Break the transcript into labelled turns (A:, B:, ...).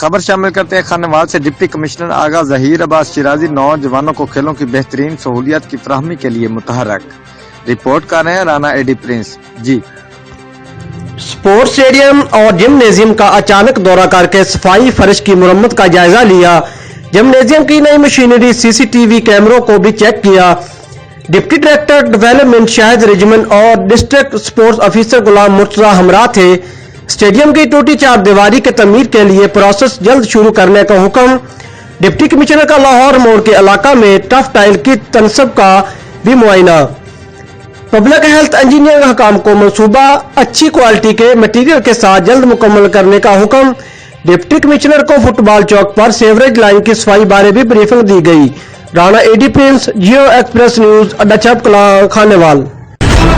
A: خبر شامل کرتے ہیں خانوال سے ڈپٹی کمشنر آغا ظہیر عباس شیرازی نوجوانوں کو کھیلوں کی بہترین سہولیات کی فراہمی کے لیے متحرک۔ رپورٹ کر رہے ہیں رانا ایڈی پرنس جی۔
B: سپورٹس اسٹیڈیم اور جمنیزیم کا اچانک دورہ کر کے صفائی فرش کی مرمت کا جائزہ لیا۔ جمنیزیم کی نئی مشینری سی سی ٹی وی کیمروں کو بھی چیک کیا۔ ڈپٹی ڈائریکٹر ڈیولپمنٹ شاہد رجمن اور district sports officer Ghulam Murtaza ہمراہ تھے۔ اسٹیڈیم کی ٹوٹی چار دیواری کے تعمیر کے لیے پروسیس جلد شروع کرنے کا حکم۔ ڈپٹی کمشنر کا لاہور موڑ کے علاقہ میں ٹف ٹائل کی تنصب کا بھی معائنہ۔ پبلک ہیلتھ انجینئر حکام کو منصوبہ اچھی کوالٹی کے مٹیریل کے ساتھ جلد مکمل کرنے کا حکم۔ ڈپٹی کمشنر کو فٹ بال چوک پر سیوریج لائن کی صفائی بارے بھی بریفنگ دی گئی۔ رانا ایڈی پرنس، جیو ایکسپریس نیوز، اڈا چھپ کلاں، خانیوال۔